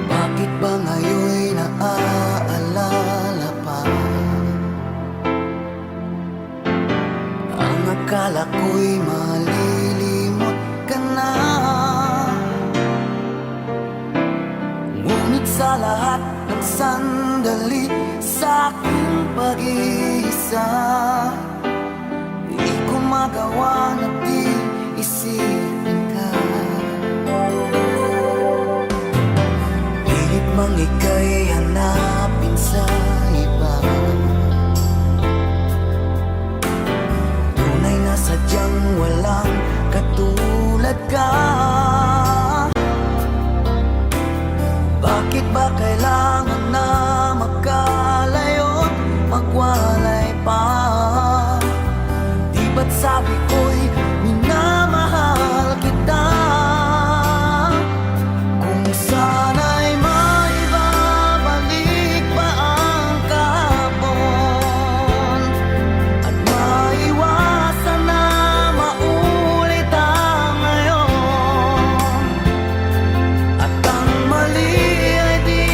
Bakit ba ngayon'y naaalala pa ang akala ko'y malilimot ka na? Ngunit sa lahat ng sandali sa aking pag-iisa, di ko magawa na di isipin ka. Pilit mang ika'y hanapin sa iba, tunay na sadyang walang katulad ka. Bakit ba kailangan na magkalayo't magwalay pa? Di ba't sabi ko'y minamahal kita? Kung sana'y maibabalik pa ang kahapon at maiwasan na maulit ang ngayon, at ang mali ay di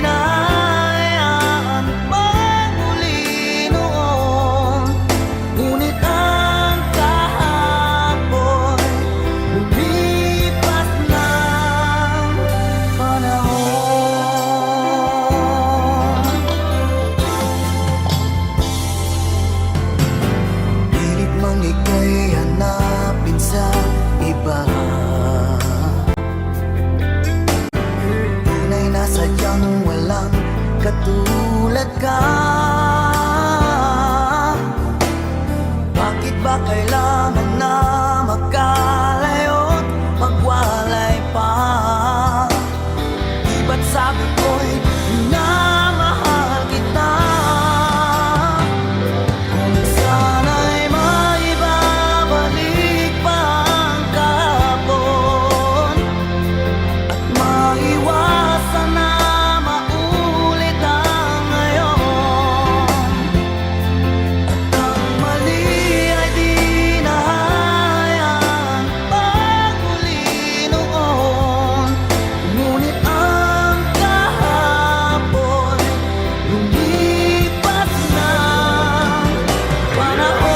na hayaan magmuli noon. Ngunit ang kahapon lumipas ng panahon. Pilit mang ika'y hanapin sa iba, tunay na sadyang walang katulad ka. Bakit ba kailangan na magkalayo't magwalay pa? Di ba't sabi ko'y minamahal kita? Kung sana'y maibabalik pa ang kahapon at maiwasan na maulit ang ngayon, at ang mali ay di na hayaan magmuli noon. Ngunit ang kahapon lumipas ng panahon.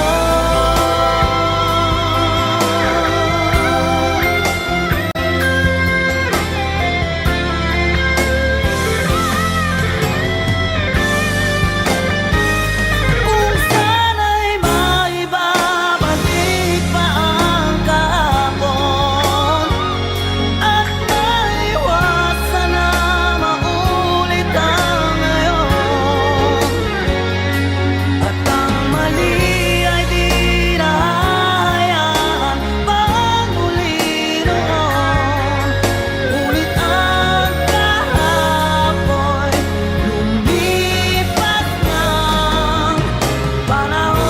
Kung sana'y maibabalik pa ang kahapon at maiwasan na maulit ang ngayon, at ang mali ay di na hayaan magmuli noon. Ngunit ang kahapon lumipas ng panahon.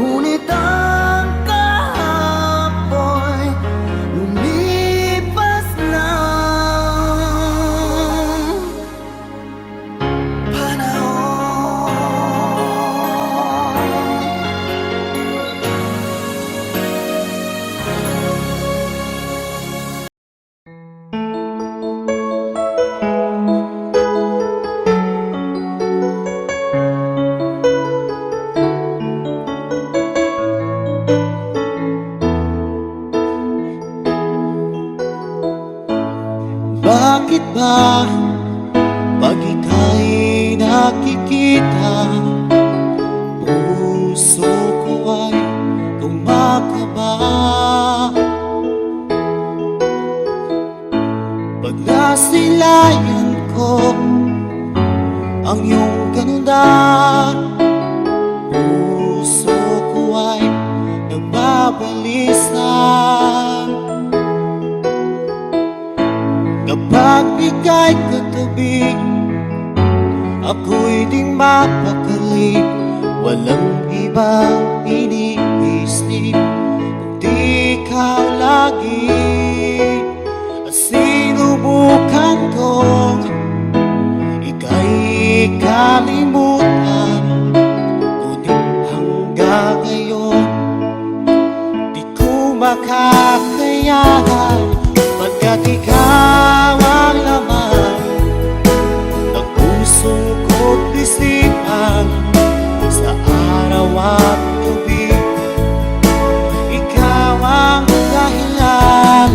Ngunit ang kahapon lumipas ng panahon. Bakit ba pag ika'y nakikita, puso ko ay kumakaba? Pag nasilayan ko ang iyong ganda, puso ko ay nagbabalisa. Kapag ika'y katabi, ako'y di mapakali, walang ibang iniisip. isip kung di ikaw lagi. At sinubukan kong ika'y kalimutan, ngunit hanggang ngayon di ko makakayanan, pagkat ikaw ang laman ng pusong ko't isipan. Sa araw at gabi, ikaw ang dahilan,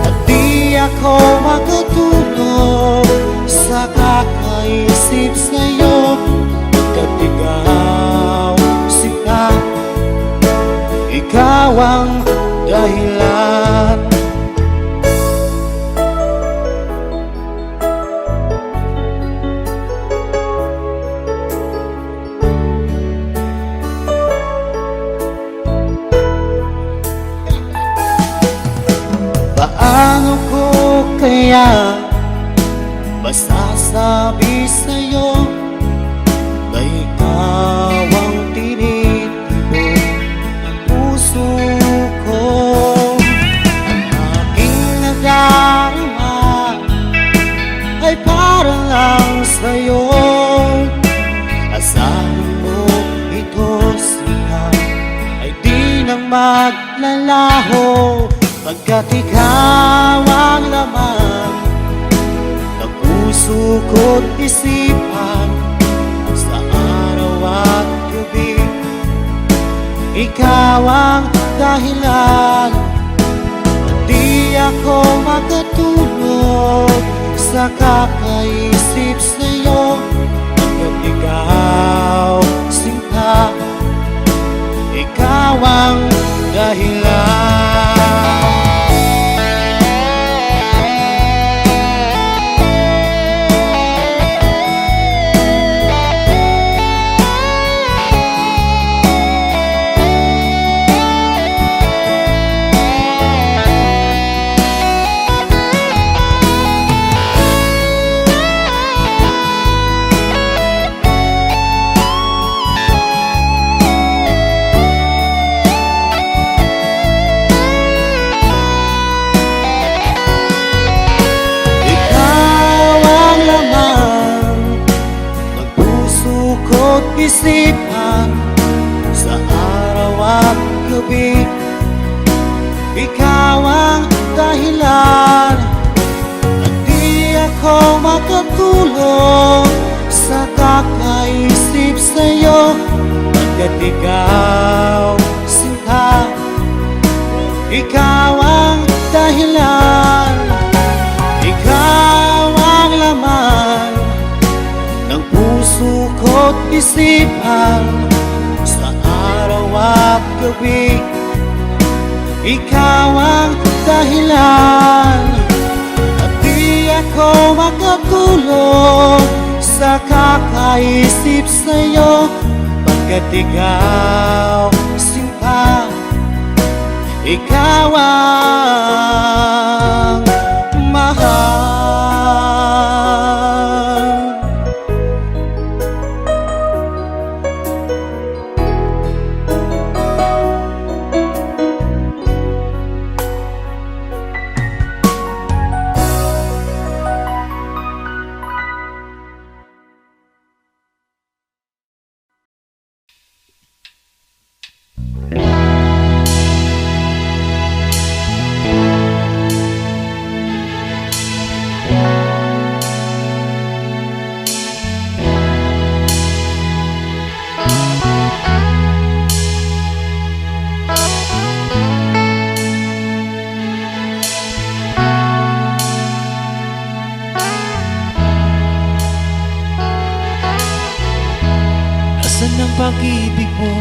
at di ako makatulog sa kakaisip sa'yo, pagkat ikaw sinta, ikaw ang dahilan. Paano ko kaya masasabi sa'yo na ikaw ang tinitibok ng puso ko? Ang aking nadarama ay para lang sa'yo. Asahan mo ito siya ay di nang maglalaho, pagkat ikaw ang laman ng puso ko't isipan. Sa araw at gabi, ikaw ang dahilan, di ako makatulog sa kakaisip sa'yo, pagkat ikaw sinta, ikaw ang dahilan. Isipan sa araw at gabi, ikaw ang dahilan, at di ako makatulog sa kakaisip sa'yo, pagkat ikaw sinta, ikaw ang dahilan, ikaw ang laman ng puso ko't isipan. Sa araw at gabi, ikaw ang dahilan, at di ako makatulog sa kakaisip sa'yo, pagkat ikaw sinta, ikaw ang mahal. Nasaan ang pag-ibig mo?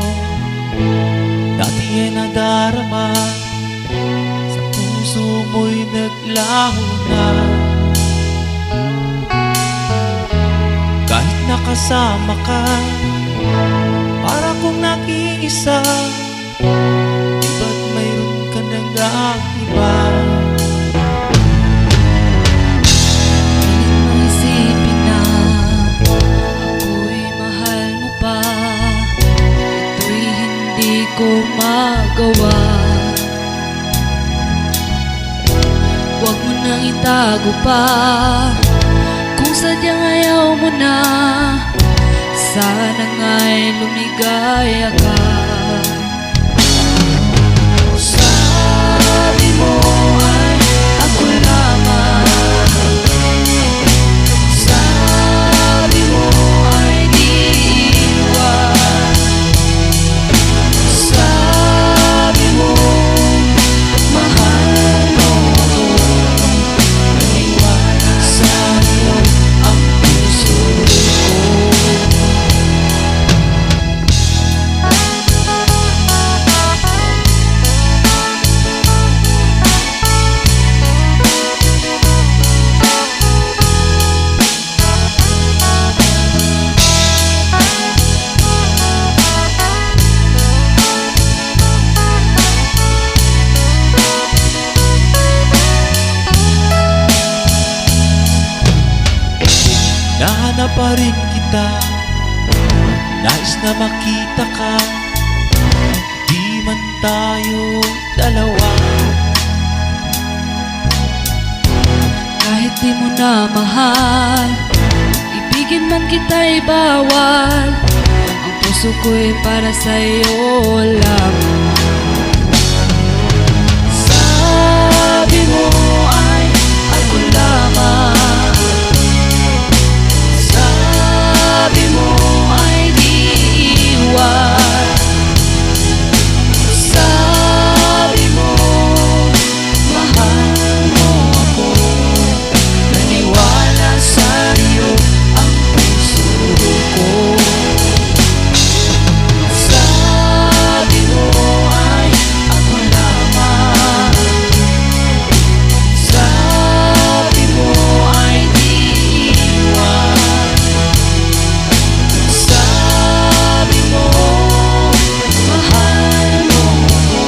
Dati ay nadarama, sa puso mo'y naglaho na. Kahit nakasama ka, para kong nag-iisa, di ba't mayroon ka nang iba? Ko ko magawa. Huwag mo nang itago pa, kung sadyang ayaw mo na, sana nga'y lumigaya ka. Sabi mo ay ako lamang, sabi mo ay di iwan, sabi mo mahal mo ako, naniwala sa'yo ang puso ko. Nahanap pa rin kita, nais na makita ka, di man tayo dalawa. Kahit di mo na mahal, ibigin man kita'y bawal, ang puso ko'y para sa'yo lamang. Sabi mo ay ako lamang, sabi mo ay di iwan, sabi mo mahal mo ako, naniwala sa'yo ang puso ko. Sabi mo ay ako lamang, sabi mo ay di iwan, sabi mo mahal mo ako,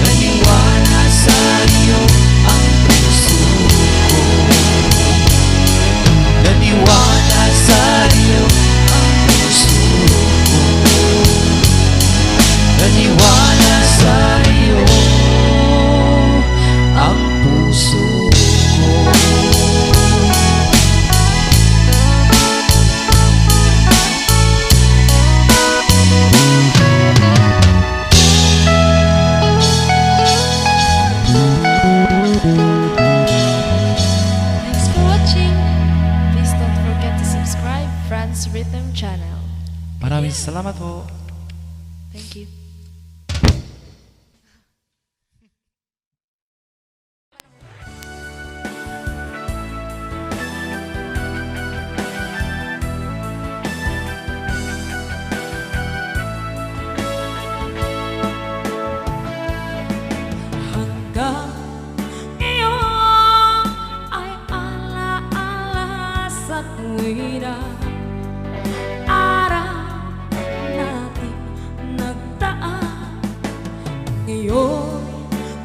naniwala sa'yo ang puso ko. Naniwala sa'yo ang puso ko, naniwala sa'yo ang puso ko. Thanks for watching. Please don't forget to subscribe Franz Rhythm Channel. Maraming salamat po. Thank you. Hanggang ngayon ay alaala sa tuwira, araw natin nagdaan. Ngayon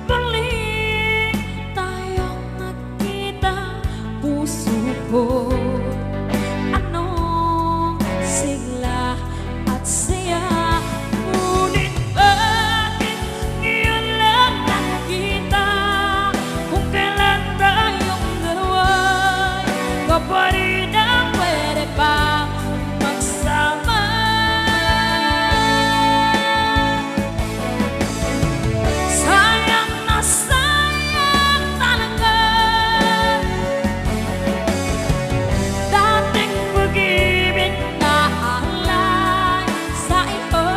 balik tayong nagkita, puso ko anong sigla at saya. Ngunit bakit ngayon lang nakita, kung kailan tayong dalawa'y kapatid na pwede pa magsama. Sayang na sayang talaga, dating pag-ibig na alay sa iyo.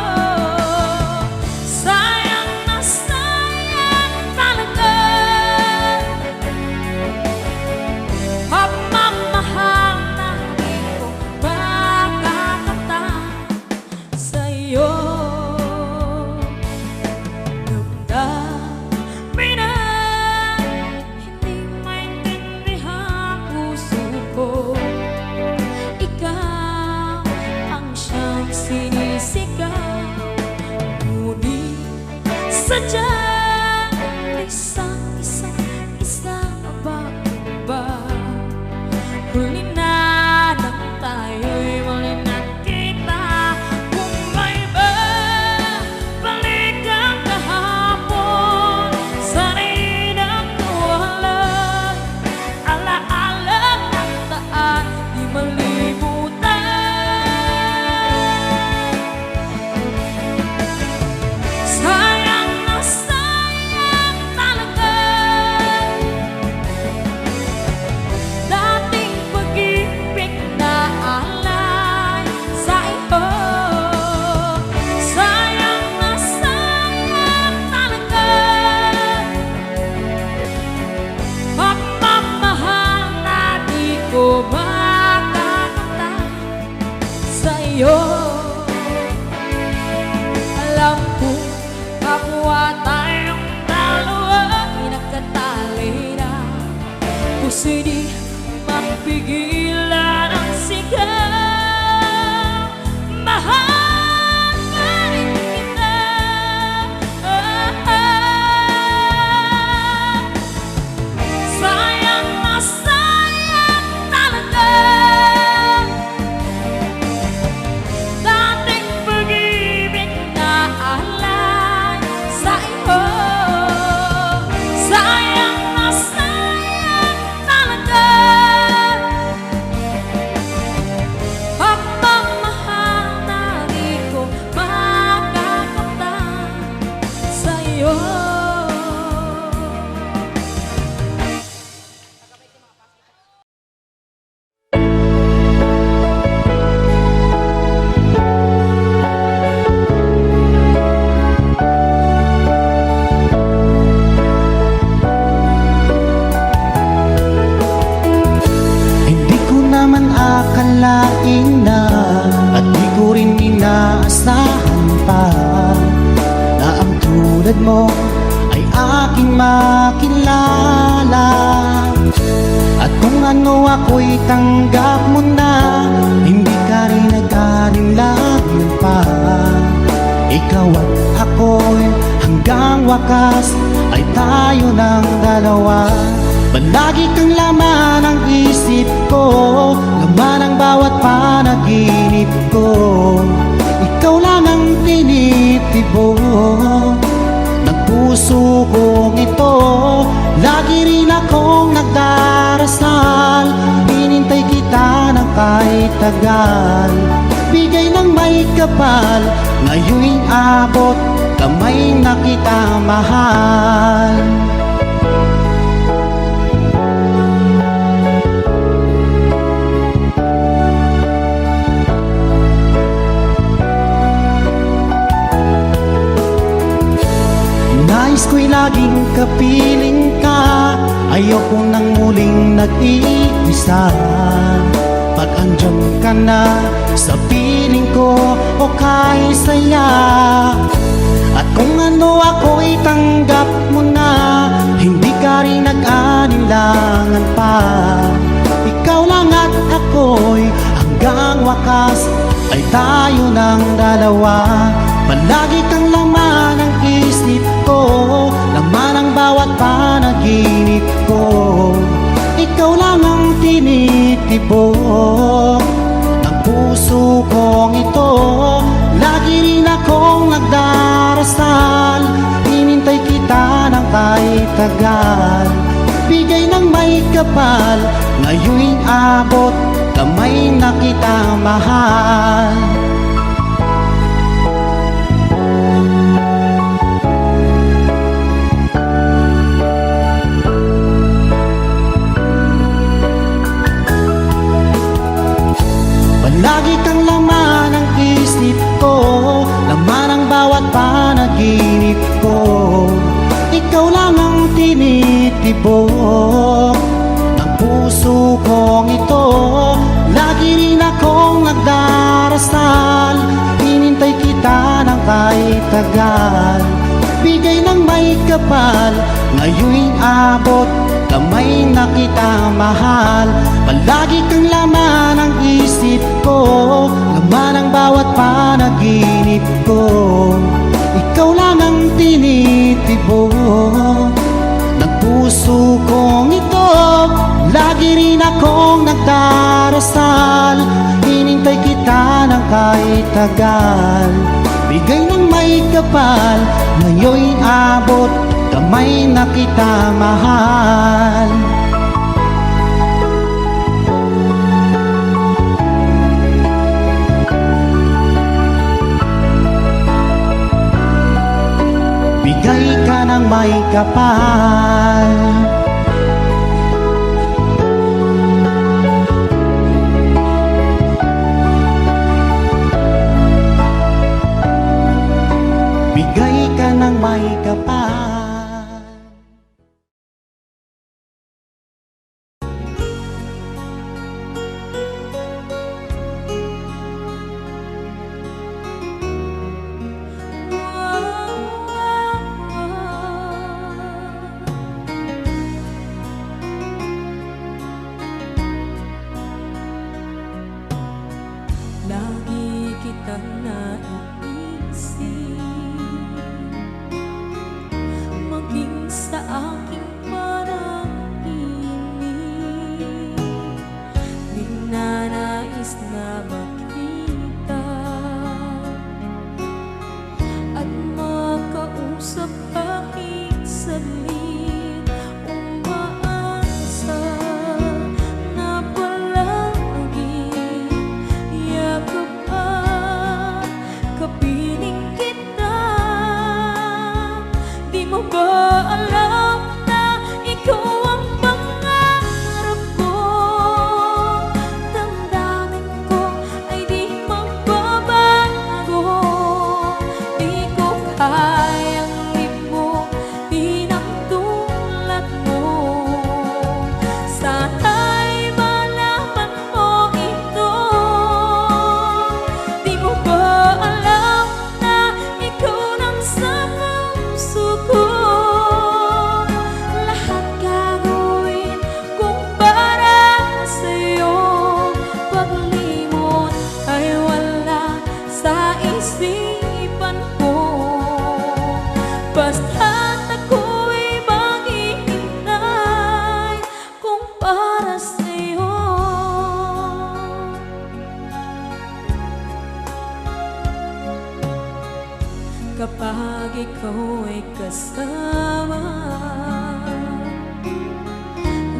Sayang na sayang talaga, pagmamahal na di ko makakanta sa iyo. Damdamin na hindi maintindihan puso ko, ikaw ang siyang sinisigaw. Ngunit sadyang isang ba huli na nang tayo'y muli nakita. Kung may ba alam ko kapwa tayong dalawa pinagkatali na puso di mapigilan ang sigaw. Mahal pa rin kita. Sayang na sayang talaga dating pag-ibig na alay sa iyo. Sayang na sayang talaga ang pagmamahal na di ko makakamtan sa iyo. Hindi ko naman akalain na at di ko rin inaasahan pa na ang tulad mo ay aking makilala. At kung ano ako'y tanggap mo na, hindi ka rin nag-alinlangan pa. Ikaw at ako'y hanggang wakas ay tayo ng dalawa. Palagi kang laman ng isip ko, laman ng bawat panaginip ko. Ikaw lang ang tinitibok ng puso kong ito. Lagi rin akong nagdarasal, hinintay kita ng kahit tagal. Bigay ng may kapal, ngayon'y abot, kamay na kita mahal. Nais ko'y laging kapiling ka, ayoko nang muling nag-iisa. Pag andyan ka na sa piling ko o kay saya. At kung ano ako'y tanggap mo na, hindi ka rin nag-alinlangan pa. Ikaw lang at ako'y hanggang wakas ay tayo ng dalawa. Palagi kang laman ng isip ko, laman ang bawat panaginip ko. Ikaw lang ang tinitibok ng puso kong ito. Lagi rin akong nagdarasal, hinintay kita ng kahit tagal. Bigay ng may kapal, ngayon'y abot, kamay na kita mahal. Lagi kang laman ng isip ko, laman ang bawat panaginip ko. Ikaw lang ang tinitibok ng puso kong ito. Lagi rin akong nagdarasal, hinintay kita ng kahit tagal. Bigay ng may kapal, ngayon'y abot, kamay na kita mahal. Palagi kang laman ng isip ko, laman ang bawat panaginip ko. Ikaw lang ang tinitibok ng puso kong ito. Lagi rin akong nagdarasal, hinintay kita ng kahit tagal. Bigay ng may kapal, ngayon'y abot, kamay na kita mahal. Bigay ka ng may kapal. Bigay ka ng may kapal. kayang limutin ang tulad mo. Sana'y malaman mo ito. Di mo ba alam na ikaw lang sa puso ko? Lahat gagawin kung para sa'yo. Paglimot ay wala sa isipan ko. Basta't ako'y maghihintay kung para sa'yo. Kapag ikaw ay kasama,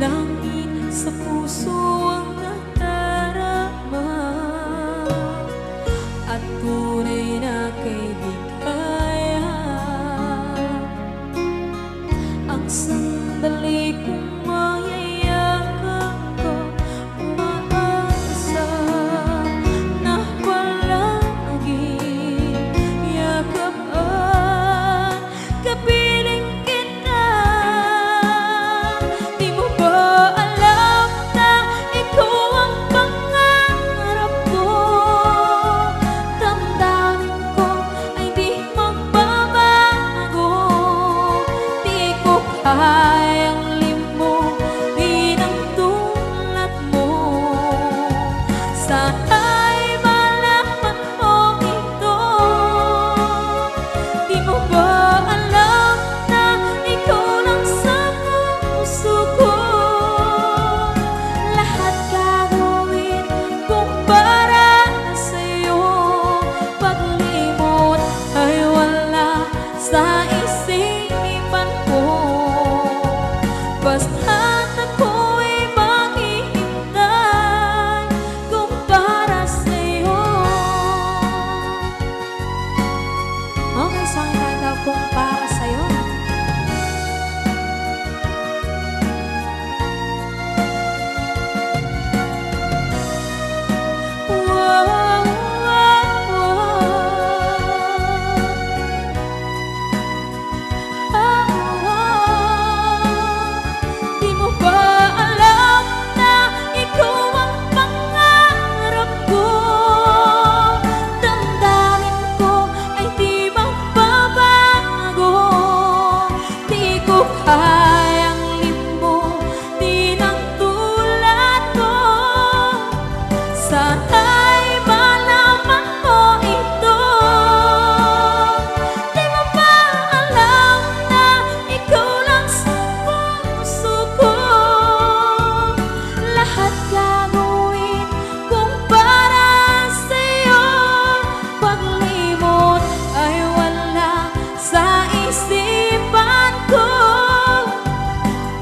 langit sa puso ang nadarama, at tunay na kaibigan. Ang sandali kong mayayakap ko, umaasa na palaging yakapan, kapiling kita. Di mo ba alam na ikaw ang pangarap ko? Damdamin ko ay di magbabago. Di ko kayang limutin ang tulad mo. Sana'y malaman mo ito. Di mo ba alam na ikaw lang sa puso ko? Lahat gagawin kung para sa'yo. Paglimot ay wala sa isipan ko. Basta't ako'y maghihintay kung para sa'yo. Okay, so ang kanta kung para sa'yo. Di mo ba alam na ikaw ang pangarap ko? Damdamin ko ay di magbabago. Di ko kayang limutin ang tulad mo. Sana'y malaman mo ito. Di mo ba alam na ikaw lang sa puso ko? Lahat gagawin kung para sa'yo. Paglimot ay wala sa isipan ko.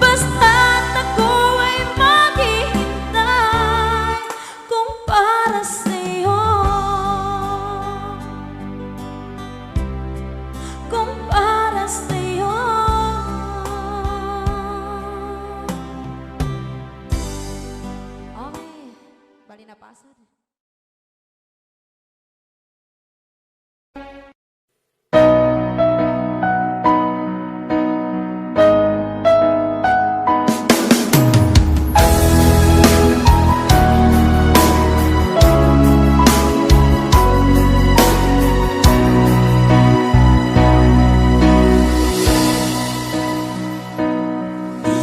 Basta't ako ay maghihintay kung para sa'yo. Kung para sa'yo. Okay, bali na pasad.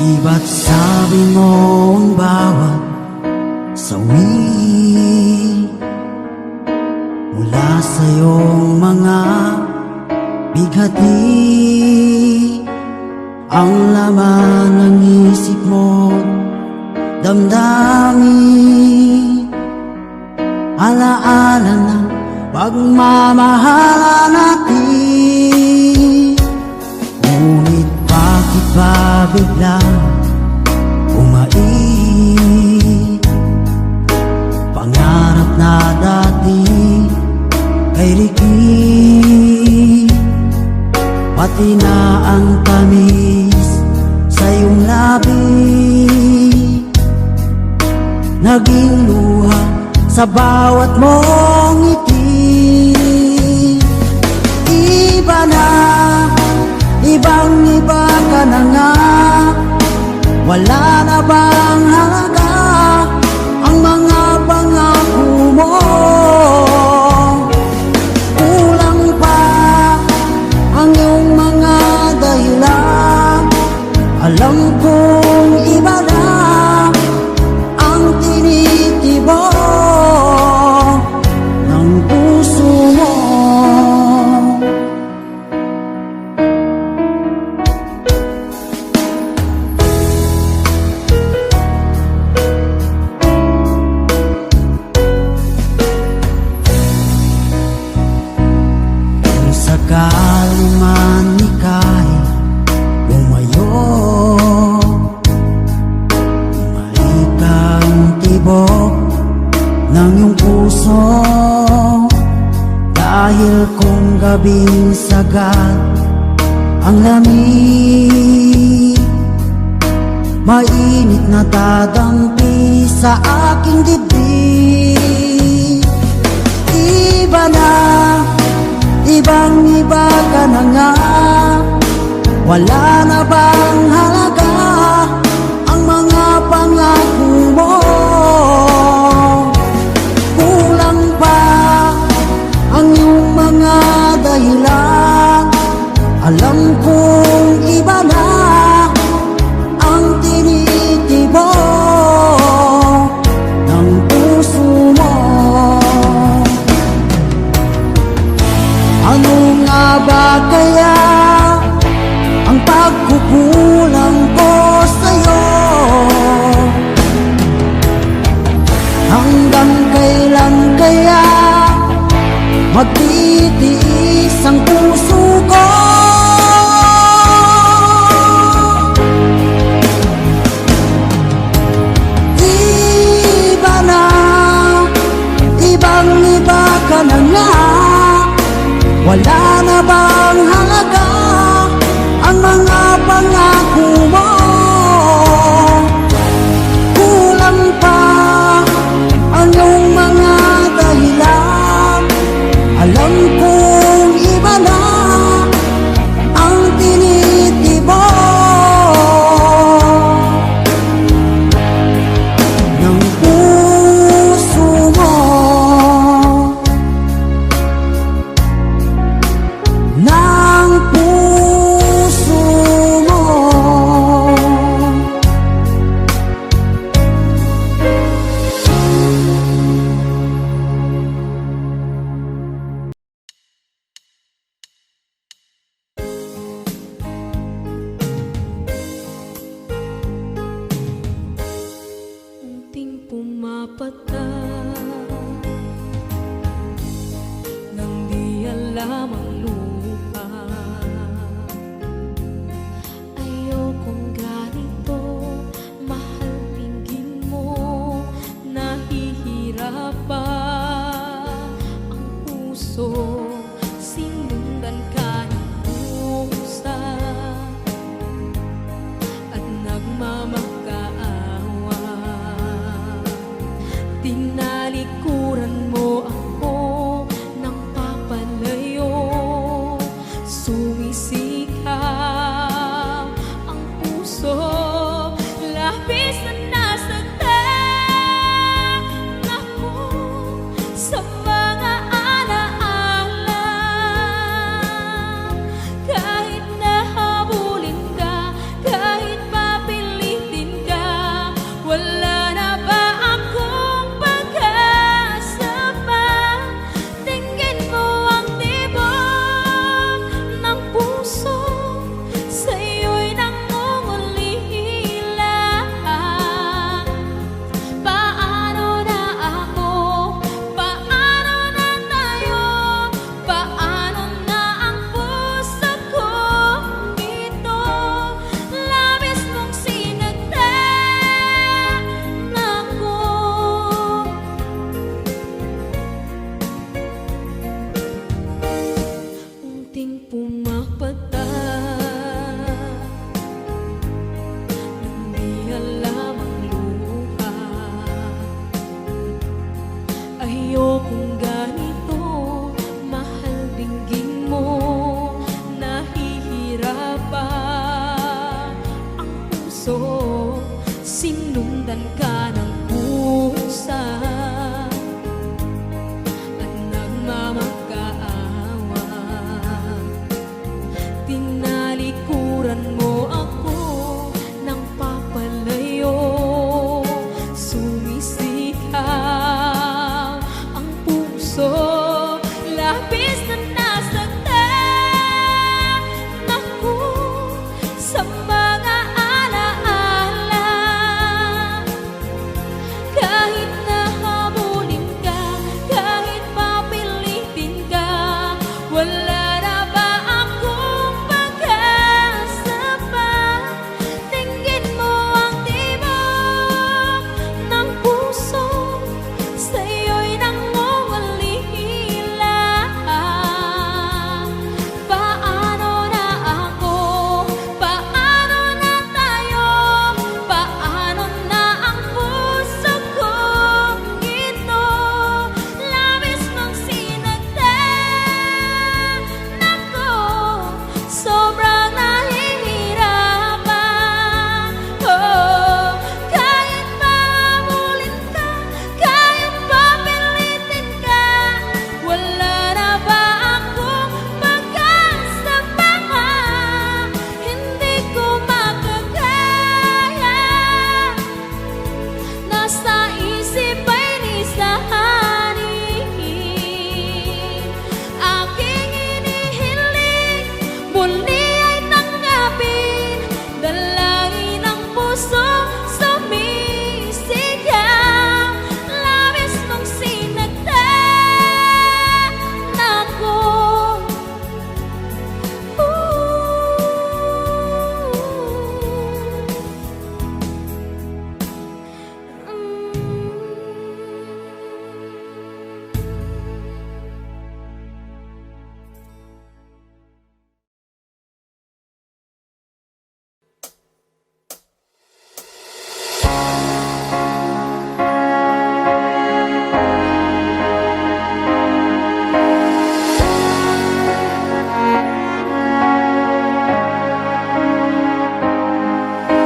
Di ba't sabi mo ang bawat sawi mula sa iyong mga bighati ang laman ng isip mo, damdamin, alaala ng pagmamahala natin. Ngunit bakit ba biglang umait? Pangarap na dati kay Ricky, pati na ang tamis sa iyong labi, naging luha sa bawat mong ngiti. Iba na ibang-iba ka na nga. Wala na bang halaga ang mga pangako mo? Kulang pa ang iyong mga dahilan. Alam kong iba na ang tinitibok ng puso mo. Kung sakali man ika'y lumayo, bumalik ang tibok ng iyong puso. Dahil kung gabing sagad ang lamig, mainit na dadampi sa aking dibdib. Iba na, ibang-iba ka na nga. Wala na bang halaga ang mga pangako mo? Kulang pa ang iyong mga dahilan. Alam kong iba na ang tinitibok ng puso mo. Ano nga ba kaya ang pagkukulang ko sa'yo? Hanggang kailan kaya magtitiis ang puso ko? Iba na, ibang-iba ka na nga. Wala na bang halaga ang mga pangako mo? Kulang pa ang iyong mga dahilan. Alam kong iba na ang tinitibok ng puso mo. Ng puso mo. Unting pumapata nang di alam ang lupa. Ayokong ganito, mahal tingin mo, nahihirap pa ang puso. Sinundan ka ng pusa at nagmamakaawa. Tinalikuran mo ako ng papalayo, sumisikap ang puso. Labis na nasaktan ako sa mga alaala. Kahit nahabulin ka, kahit papilitin ka, wala na ba akong pag-asa pa? Tingin mo ang tibok ng puso, sa'yo'y nangungulila. Paano na ako? Paano na tayo? Paano na ang puso ko ito? Labis mong sinagtan ako. Unting pumapata nang di alam ang luha. Ayokong ganito, mahal dinggin mo, nahihirap pa sobrang nahihirapan. Oh, kahit mahabulin ka, kahit papilitin ka, wala na ba akong pagkasama? Hindi ko makakaya, nasa isip ay lisahanin. Aking inihiling, muli ay tanggapin, dalangin ang puso sumisigaw, labis mong sinagdan ako.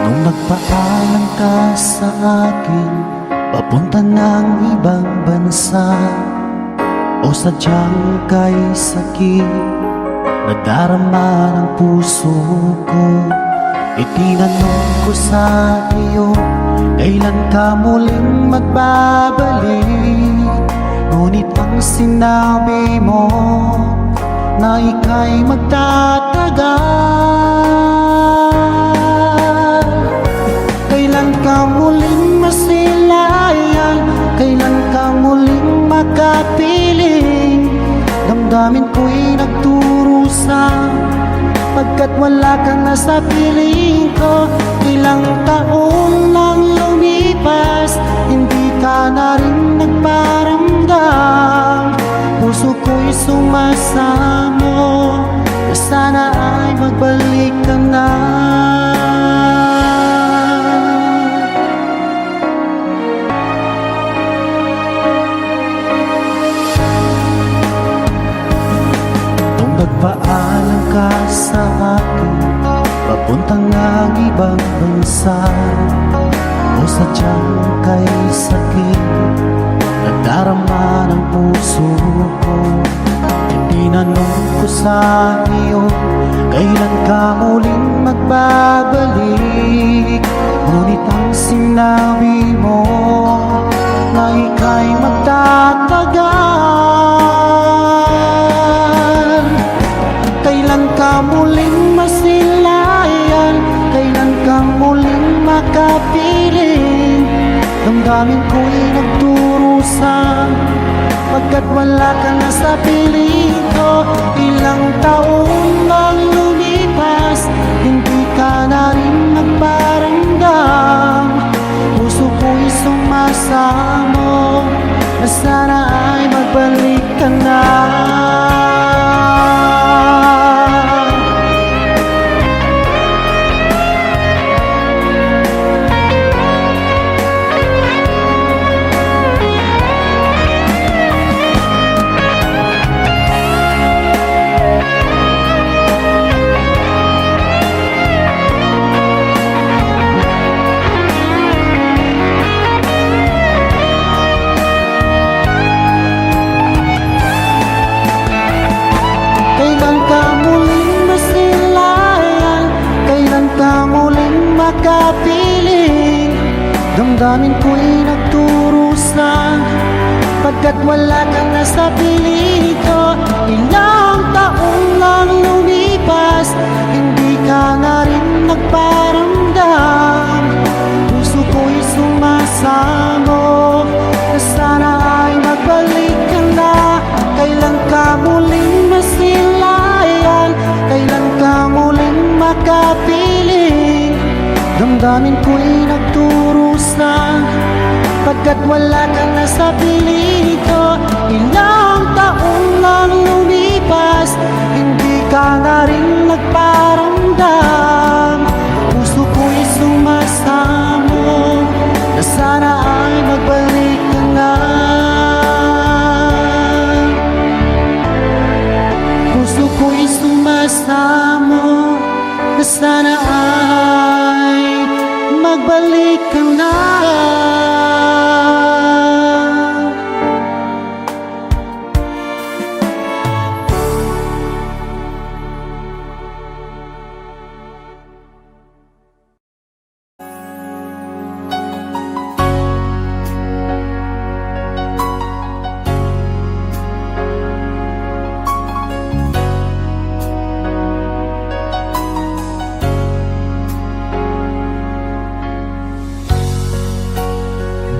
Nung nagpaalam ka sa akin, papunta ng ibang bansa, o sadyang kay sakit, nadarama ng puso ko. Itinanong ko sa iyo, kailan ka muling magbabalik? Ngunit ang sinabi mo, na ika'y magtatagal. Kailan ka muling masilayan? Kailan ka muling makapiling? Damdamin ko'y nagturusa, pagkat wala kang nasa piling ko. Ilang taon nang lumipas, hindi ka na rin nagparamdam. Puso ko'y sumasamo, na sana ay magbalik ka na. Nung nagpaalam ka sa akin, papuntang ng ibang bansa, o sadyang kay sakit, nadarama ng puso ko. Itinanong ko sa iyo, kailan ka muling magbabalik? Ngunit ang sinabi mo, na ika'y magtatagal. Kailan ka muling masilayan? Kailan ka muling makapiling? Damdamin ko'y nagturusa, pagkat wala ka na sa piling ko. Ilang taon nang lumipas, hindi ka na rin nagparamdam. Puso ko'y sumasamo, na sana ay magbalik ka na. Kailan ka muling masilayan? Kailan ka muling makapiling? Damdamin ko'y nagturusa, pagkat wala kang nasa piling ko. Ilang taon lang lumipas, hindi ka na rin nagparamdam. Puso ko'y sumasamo, na sana ay magbalik ka na. Kailan ka muling masilayan? Kailan ka muling makapiling? Damdamin ko'y nagturusa, pagkat wala kang nasa piling ko. Ilang taon lang lumipas, hindi ka na rin nagparamdam. Puso ko'y sumasamo, na sana ay magbalik ka na. Puso ko'y sumasamo, sana ay magbalik ka na.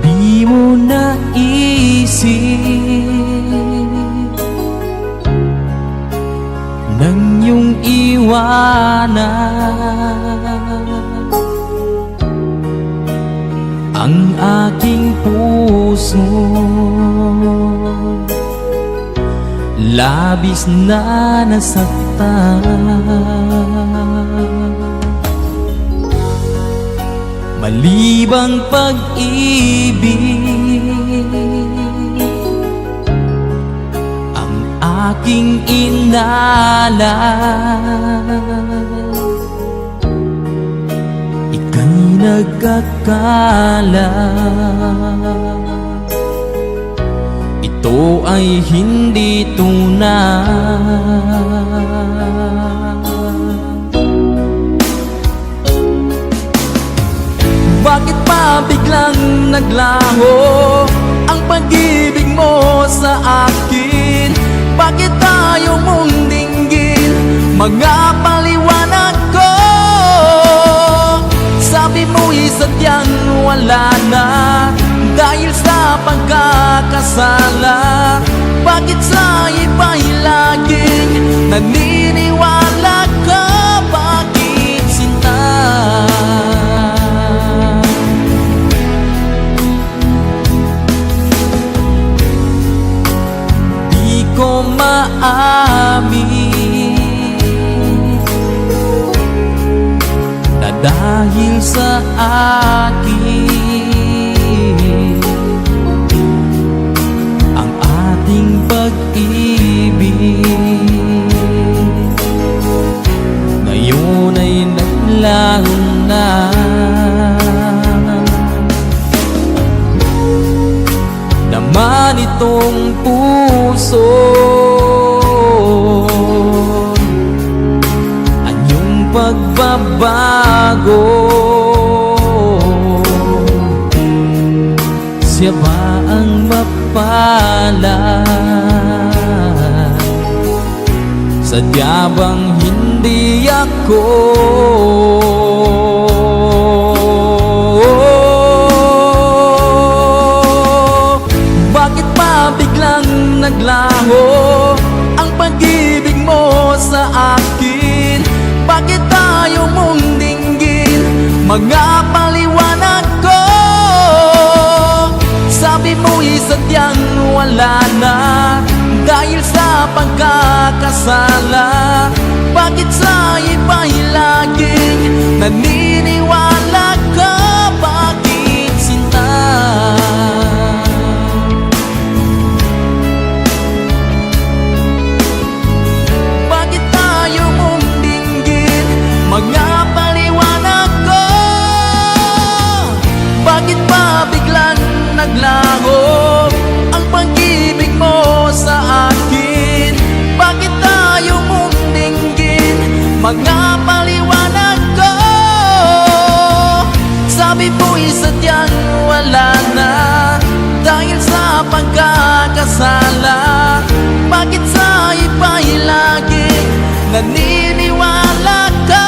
Di mo naisip nang iyong iwanan ang aking puso, labis na nasaktan. Malibang pag-ibig ang aking inalan, ika'y nagkakala ito ay hindi tunay. Bakit pa biglang naglaho ang pag-ibig mo sa akin? Bakit tayo mong dinggin mga paliwanag ko? Sabi mo'y sadyang wala na dahil sa pagkakasala. Bakit sa iba'y laging naniniwala ka? Bakit sinta? Ko maamin na dahil sa akin ang ating pag-ibig ngayon ay naglaho na. Naman itong puso anyong pagbabago, siya ba ang mapalad? Sadya bang hindi ako? Biglang naglaho ang pag-ibig mo sa akin? Bakit tayo mong dinggin mga paliwanag ko? Sabi mo'y sadyang wala na dahil sa pagkakasala. Bakit sa iba'y laging naniniwala ka? Bakit sinta? Mga paliwanag ko, bakit pa biglang naglaho ang pag-ibig mo sa akin? Bakit tayo mong dinggin mga paliwanag ko? Sabi mo'y sadyang wala na dahil sa pagkakasala. Bakit sa iba'y laging naniniwala ka?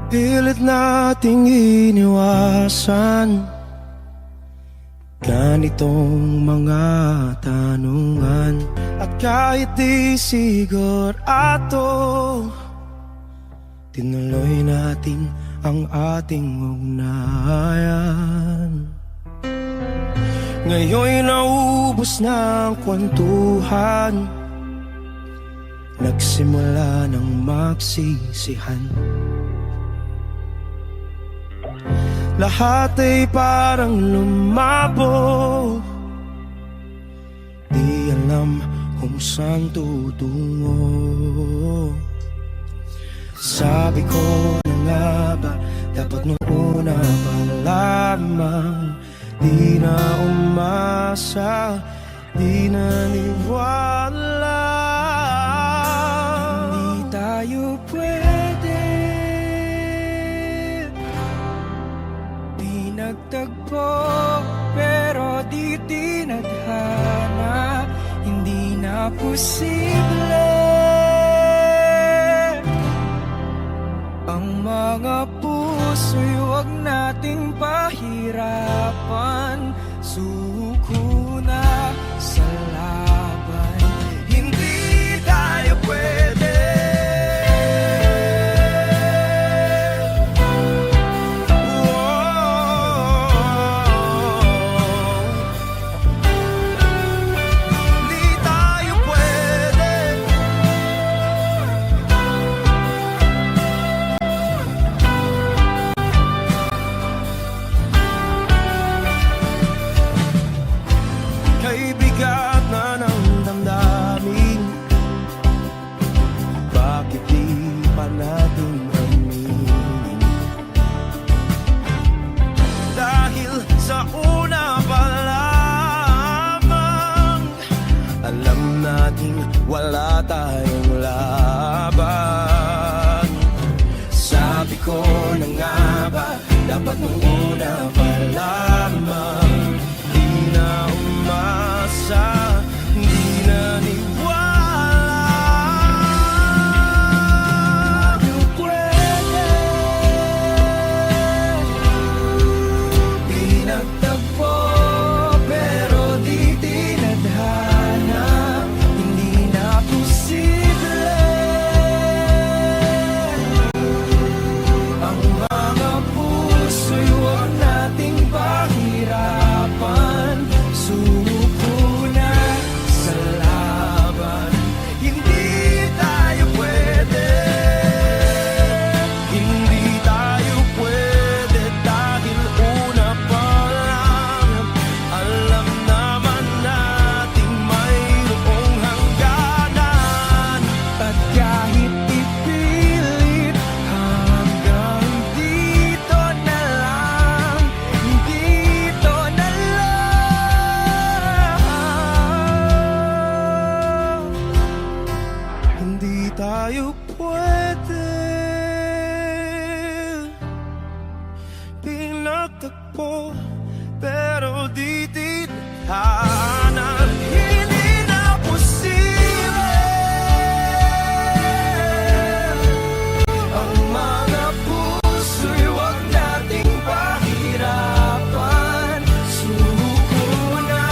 Pilit nating iniwasan ganitong mga tanungan. At kahit di sigurado, tinuloy natin ang ating ugnayan. Ngayon'y naubos na ang kwentuhan, nagsimula ng magsisihan. Lahat ay parang lumabo, di alam kung saan tutungo. Sabi ko na nga ba, dapat nung una pa lamang, di na umasa, di naniwala. Hindi tayo pwede, di nagtagpo, pero di tinadhana. Hindi na posible ang mga puso'y huwag nating pahirapan. Suko na sa laban, hindi tayo pwede. Hindi tayo pwede. Kay bigat na ng damdamin, bakit di pa natin aminin? Dahil sa una pa lamang, alam natin wala tayong laban. Sabi ko na nga ba, dapat nung una pa lamang, di na umasa, di naniwala. Di pwede, di nagtagpo, pero di tinadhana. Hindi na posible ang mga puso'y huwag nating pahirapan. Suko na sa laban, hindi tayo pwede. Hindi tayo pwede dahil una pa lang, alam naman nating mayroong hangganan. At kahit ipilit, hanggang dito na lang, dito na lang. Hindi tayo pwede, pinagtagpo, pero di tinadhana. Hindi na posible ang mga puso'y huwag nating pahirapan. Suko na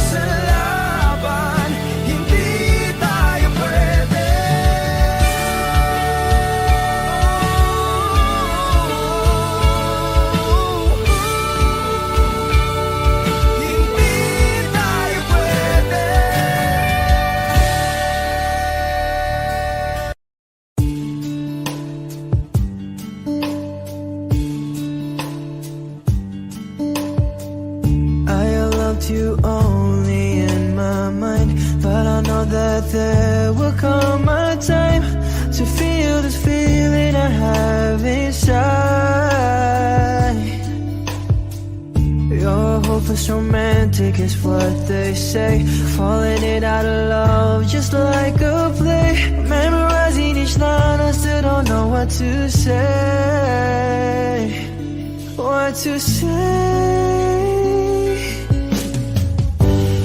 sa laban, hindi tayo pwede. Hindi tayo pwede. I loved you only in my mind, but I know that there will come a time to feel this feeling I have inside. You're hopeless romantic is what they say, falling in out of love just like a play. Memorizing each line, I still don't know what to say. What to say.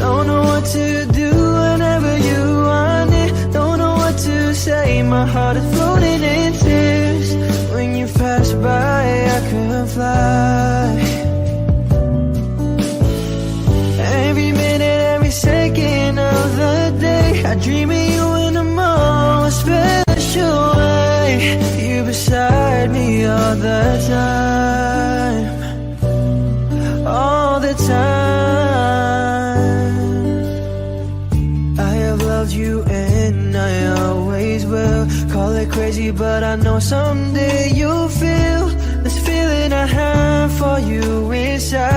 Don't know what to do whenever you are near. Don't know what to say, my heart is floating in tears when you pass me all the time, all the time. I have loved you and I always will. Call it crazy, but I know someday you'll feel this feeling I have for you inside.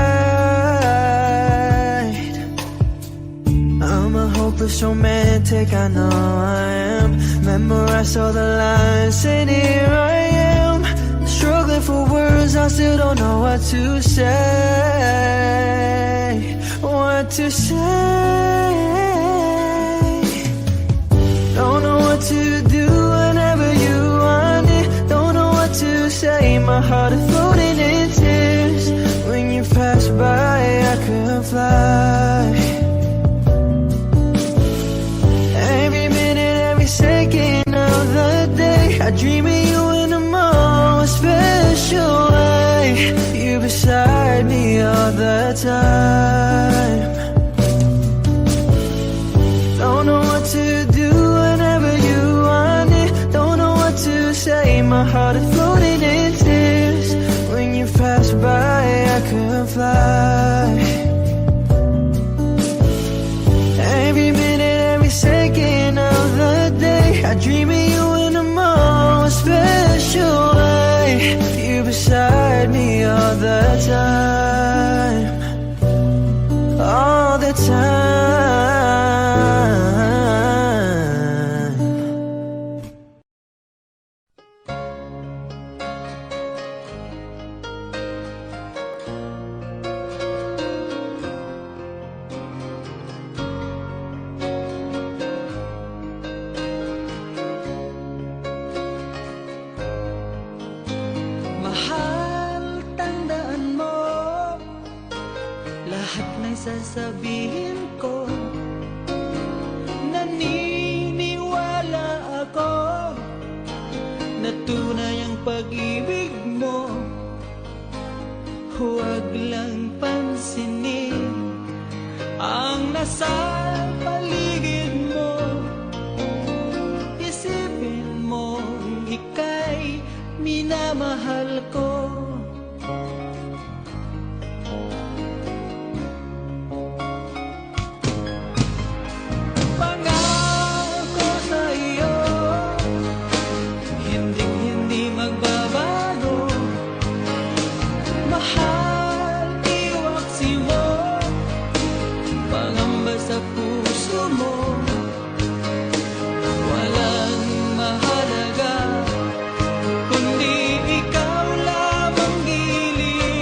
I'm a hopeless romantic, I know I am. Memorized all the lines and here I am, struggling for words, I still don't know what to say. What to say. Don't know what to do whenever you want it. Don't know what to say, my heart is floating in tears. When you pass by, I could fly. Every minute, every second of the day, I dream of you in the most special way. You beside me all the time. Don't know what to do whenever you want it. Don't know what to say, my heart is floating in tears. When you pass by, I could fly. Every minute, every second of the day, I dream of you in the most special way. You beside me all the time, all the time. Mahal, tandaan mo lahat ng sasabihin ko. Naniniwala ako na tunay ang pag-ibig mo. Huwag lang pansinin ang nasa paligid mo. Isipin mo ika'y minamahal ko. Pangako sa iyo, hindi magbabago. Mahal, iwaksi mo, pangamba sa puso mo. Walang mahalaga kundi ikaw lamang giliw.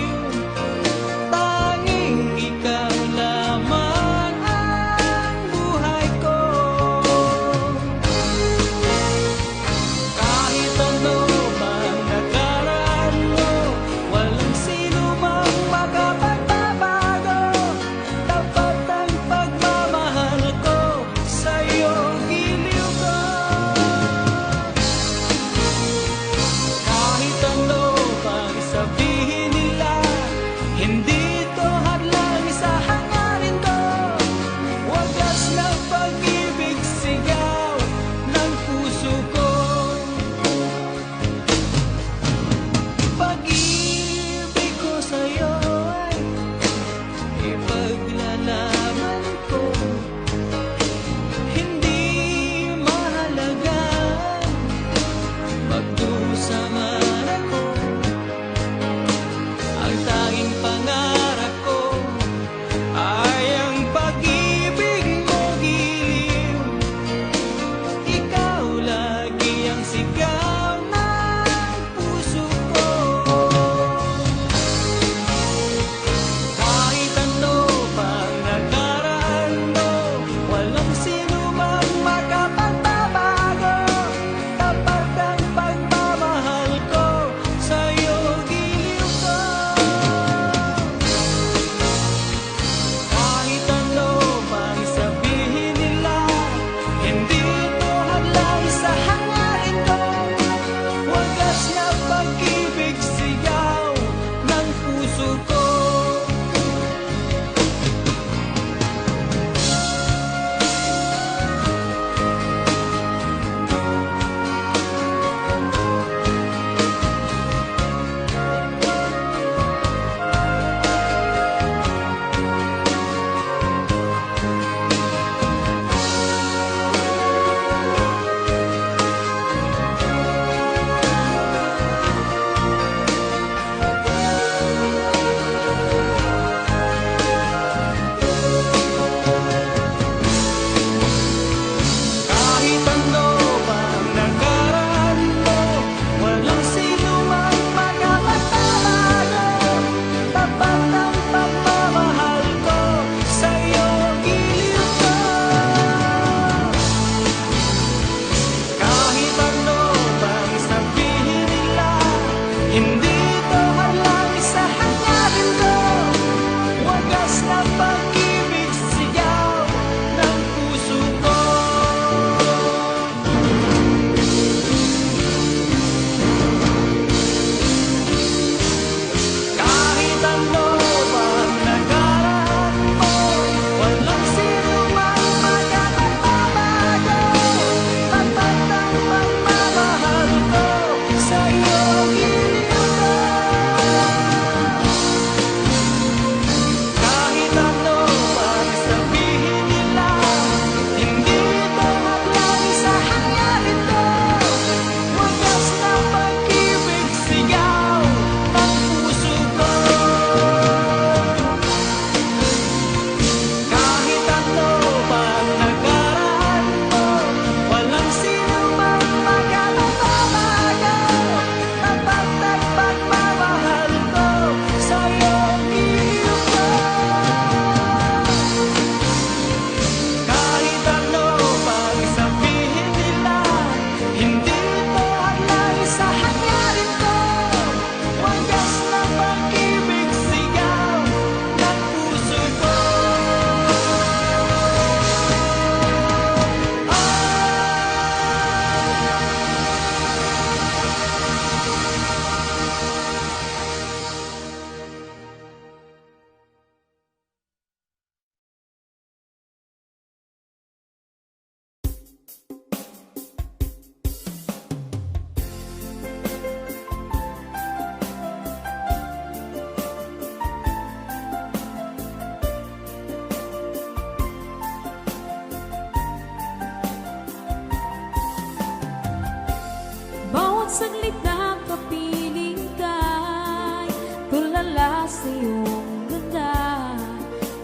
sa iyong ganda.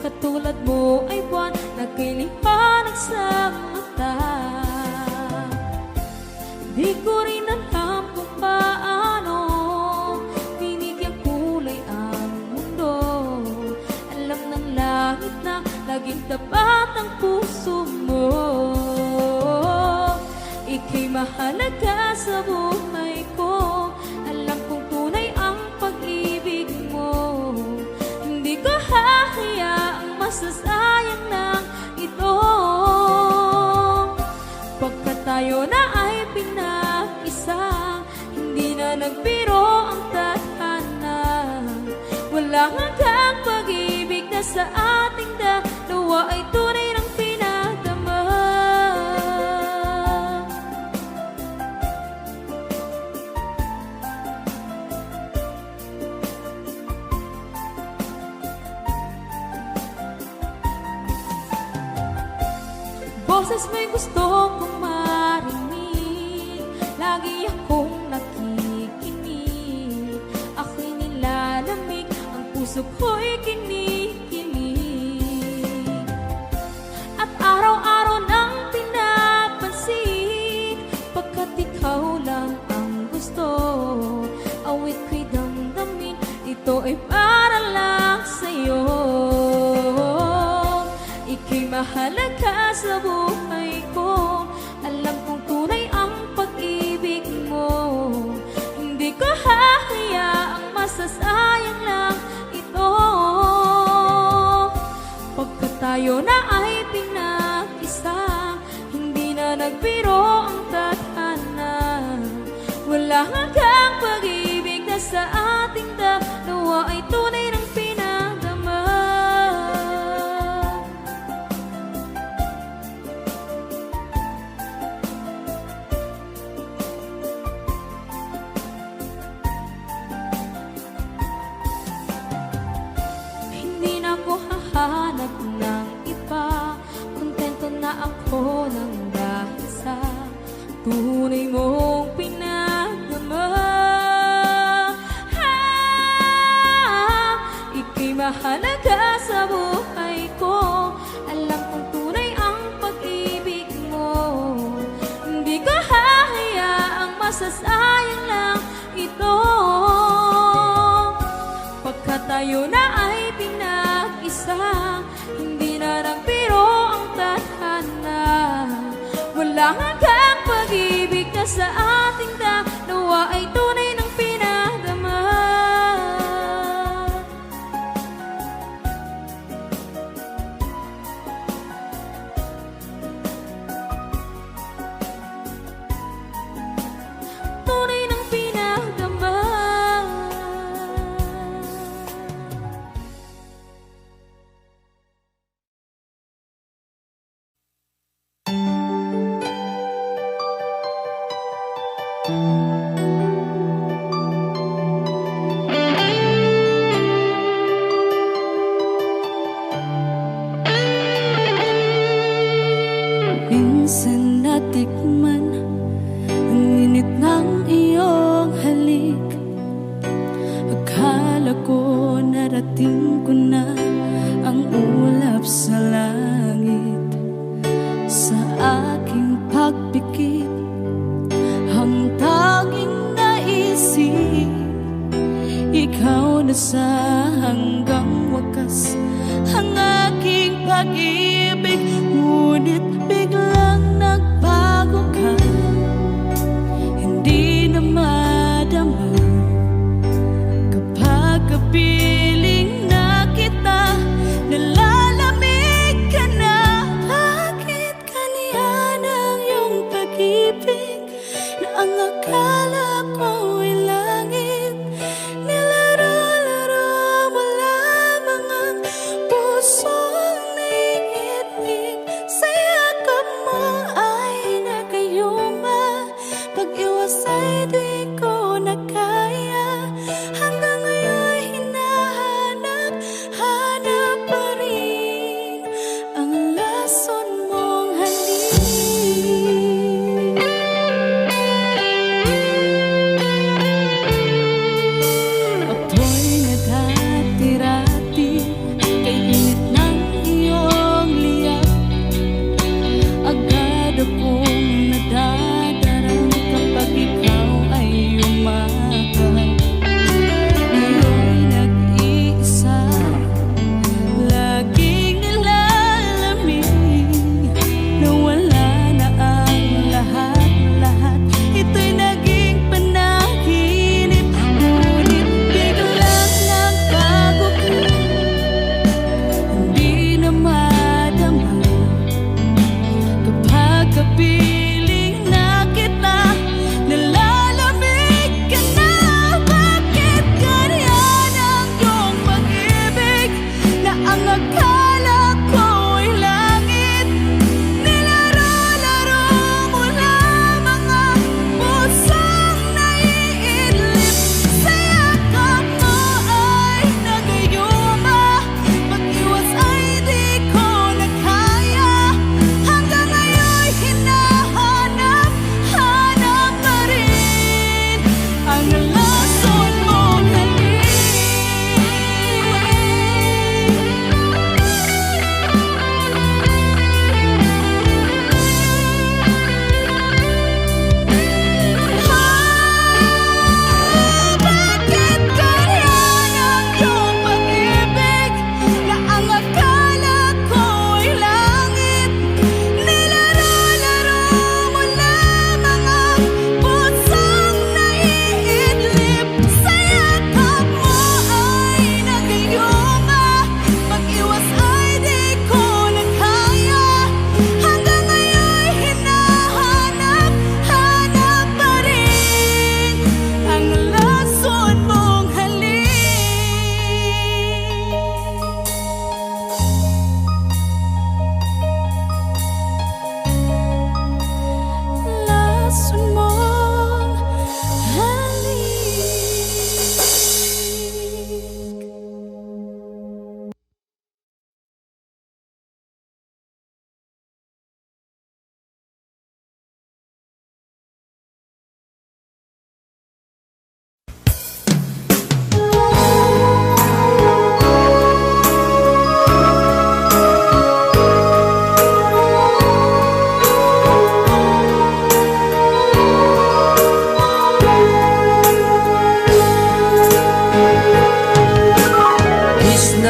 Katulad mo ay buwan na kay liwanag sa mata. Di ko rin alam kung paano binigyan kulay ang mundo. Alam ng langit na laging tapat ang puso mo. Ika'y mahalaga sa buhay ko. Alam kong tunay ang pag-ibig mo. Hindi ko hahayaang masasayang ng ito. Pagkat tayo na ay pinag-isa, hindi na nagbiro ang tadhana. Walang hanggang pag-ibig na sa ating dalawa ay tunay ng pinadama. Boses mo'y gusto kong marinig, lagi akong nakikinig. Ako'y nilalamig, ang puso ko'y kinikilig. At araw-araw nang pinapansin, pagkat ikaw lang ang gusto. Awit ko'y damdamin, ito ay para lang sa'yo. Ika'y mahalaga sa buhay ko. Alam kong tunay ang pag-ibig mo. Hindi ko hahayaang masasayang lang ito. Pagkat tayo na ay pinag-isa, hindi na nagbiro ang tadhana. Wala hanggang pag-ibig na sa ating dalawa ay tunay ng pinadama. Hindi na ako hahanap ng iba, kontento na ako ng dahil sa tunay mong pinagdama. Ika'y mahalaga sa buhay ko. Alam kong tunay ang pag-ibig mo. Hindi ko hahayaang masasayang lang ito. Pagkat tayo na ay pinag-isa, hindi na nagbiro ang tadhana. Wala hanggang pag-ibig na sa ating dalawa ay tunay ng pinadama. Tunay ng pinadama. Minsan natikman ang init ng iyong halik. Akala ko narating ko na ang ulap sa langit. Sa aking pagpikit, ang tanging naisip, ikaw na sa hanggang wakas ang aking pag-ibig. Ngunit biglang nagbago ka, hindi na madama. Kapag kapiling na kita, nalalamig ka na. Bakit kaniya ng iyong pag-ibig na ang akala ko ay langit? Nilaro-laro mo lamang ang pusong naiibig. Sa'yo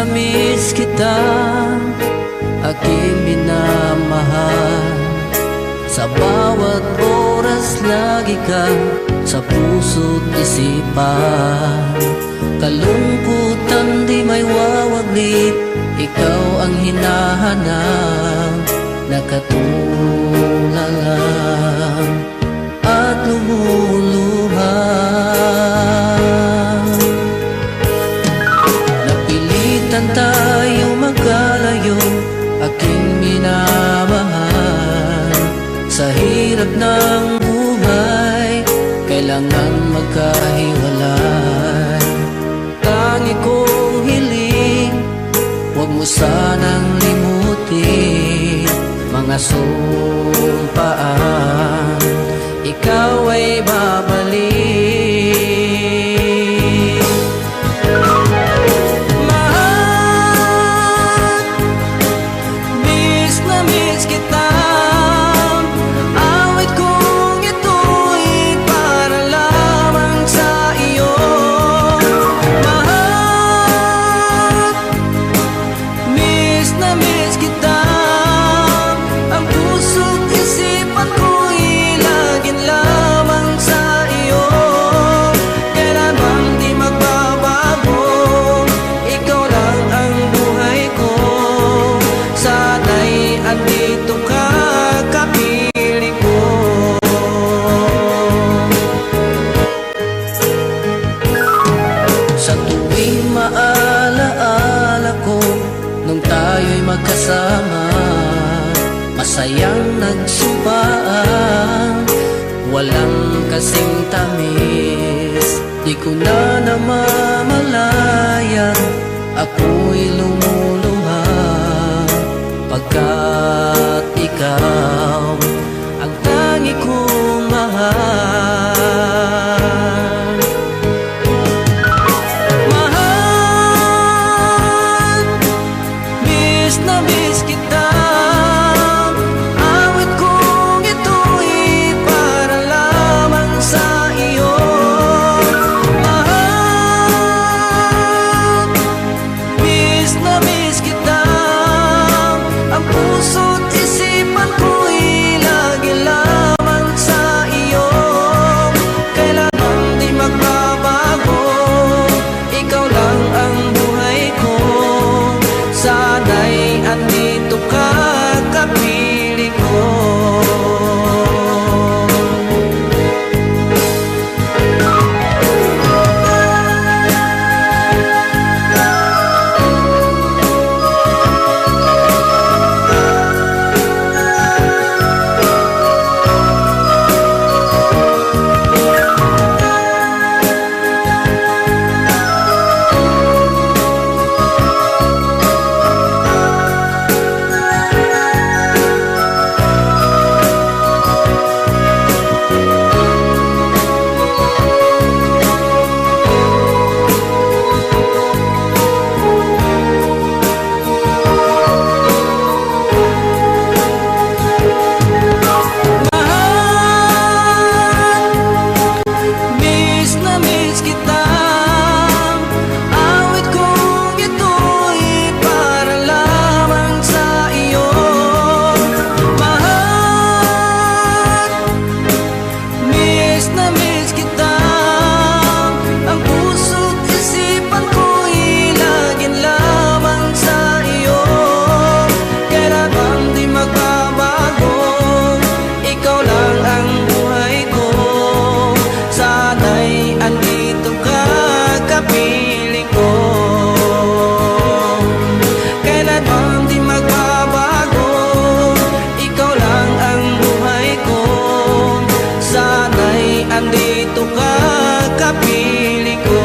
na miss kita, aking minamahal. Sa bawat oras lagi ka sa puso't isipan. Kalungkutan di may wawaglit, ikaw ang hinahanap. Nakatulala at lumuluha. Napilitan tayo magkalayo, aking minamahal. Sa hirap ng buhay, kailangan magkahiwalay. Tangi kong hiling, huwag mo sanang limutin mga sumpaan, ikaw ay babalik. Mahal, miss na miss kita. Awit kong ito'y para lamang sa iyo. Mahal, miss na miss kita. Ang puso't isipan ko'y laging lamang sa iyo. Kailan bang di magbabago, ikaw lang ang buhay ko. Sana'y andito ka, kapiling ko. Sa tuwing maalaala ko nung tayo'y magkasama, masayang nagsumpaan, walang kasing tamis. Di ko na namamalayan, ako'y lumuluha, pagkat ikaw ang tangi kong mahal. Mahal, miss na miss kita. Awit kong ito'y para lamang sa iyo. Mahal, miss na miss kita. Ang puso't isipan ko'y lagi lamang sa iyo. Kailan bang di magbabago, ikaw lang ang buhay ko. Sana'y andito ka, kapiling ko. Miss na miss kita. Awit kong ito'y para lamang sa iyo. Mahal, miss na miss kita. Ang puso't isipan ko'y laging lamang sa iyo. Kailan bang di magbabago, ikaw lang ang buhay ko. Sana'y andito ka, kapiling ko. Kailan bang di magbabago, ikaw lang ang buhay ko. Sana'y andito ka, kapiling ko.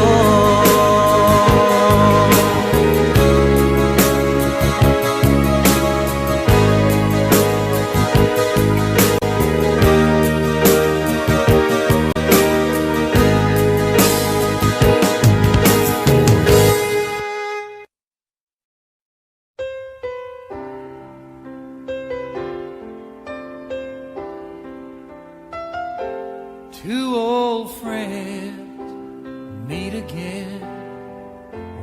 Two old friends meet again.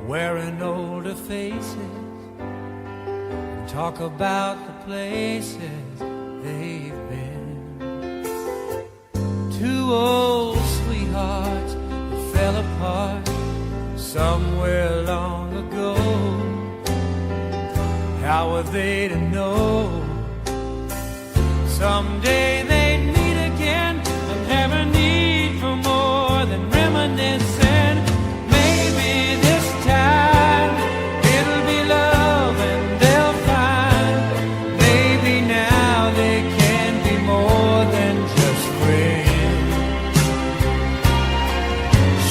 wearing older faces, talk about the places they've been. Two old sweethearts that fell apart somewhere long ago. How were they to know someday they'd meet again and have a need for more than reminiscing? Maybe this time it'll be love and they'll find maybe now they can be more than just friends.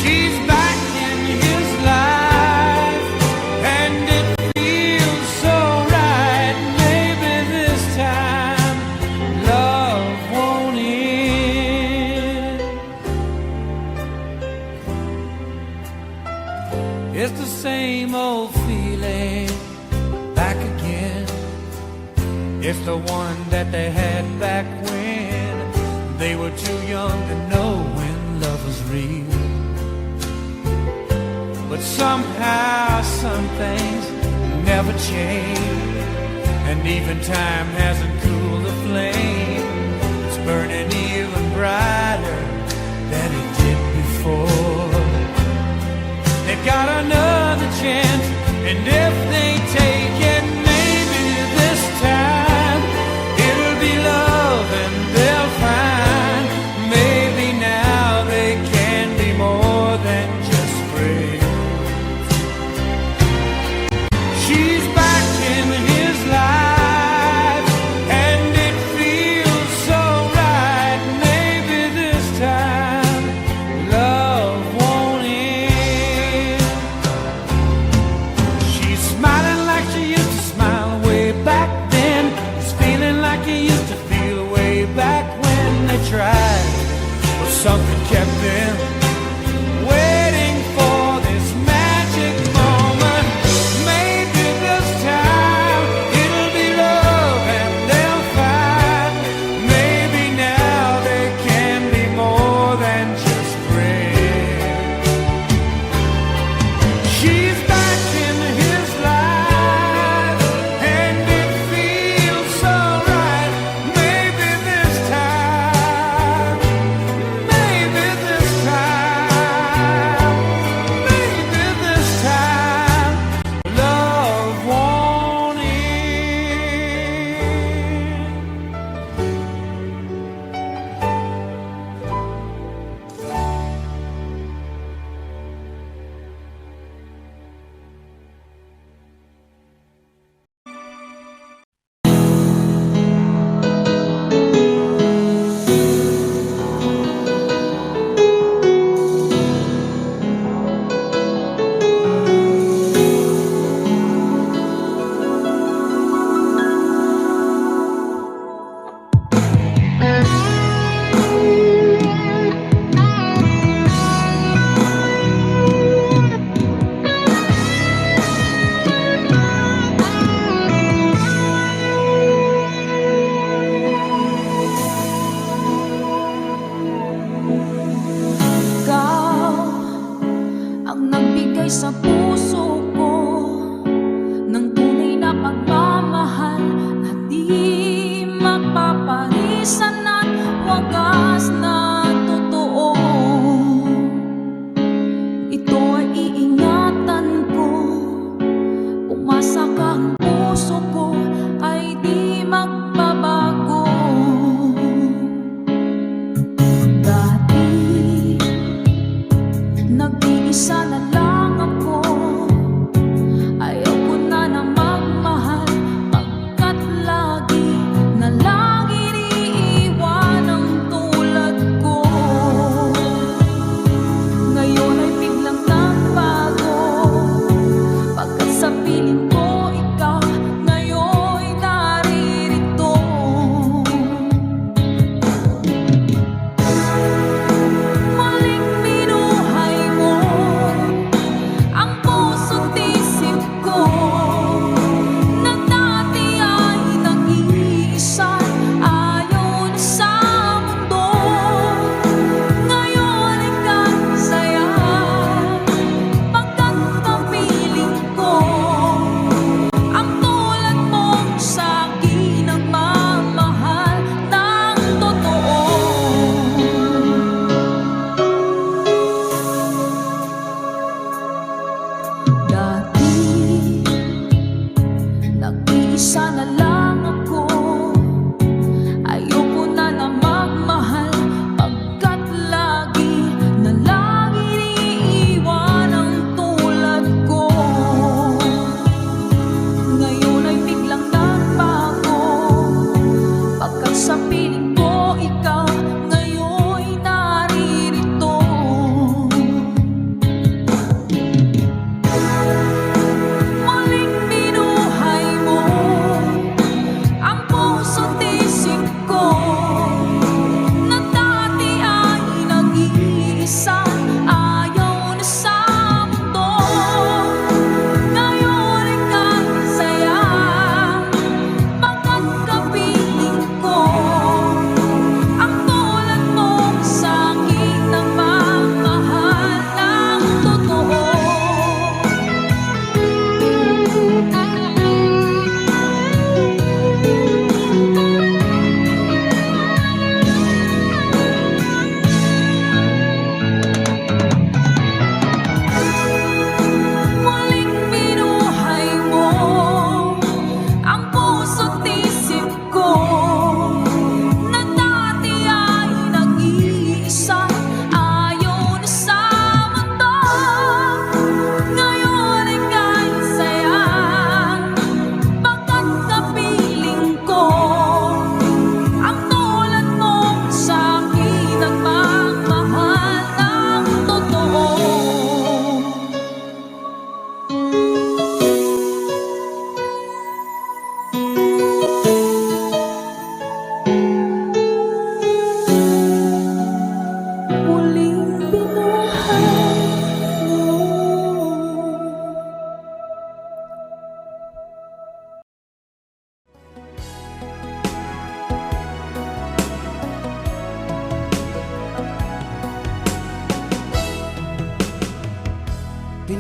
She's back in his life and it feels so right. Maybe this time love won't end. It's the same old feeling back again. It's the one that they had back when they were too young to know when love was real. But somehow some things never change, and even time hasn't cooled the flame. It's burning even brighter than it did before. They've got another chance, and if they take it, maybe this time it'll be love and they'll find maybe now they can be more than just friends. She's back in his life and it feels so right. Maybe this time love won't end. She's smiling like she used to smile way back then. He's feeling like he used to feel way back when they tried, but something kept them waiting for this magic moment. Maybe this time it'll be love and they'll find maybe now they can be more than just friends. She's back in his life and it feels so right. Maybe this time, maybe this time, maybe this time love won't end. Ikaw ang nagbigay sa puso ko ng tunay na pagmamahal na di mapaparisan at wagas na totoo. Ito ay iingatan ko, umasa ka ang puso ko ay di magbabago. Dati nag-iisa na lang ako, ayaw ko na na magmahal pagkat lagi na lang iniiwan ang tulad ko. Ngayon ay biglang nagbago.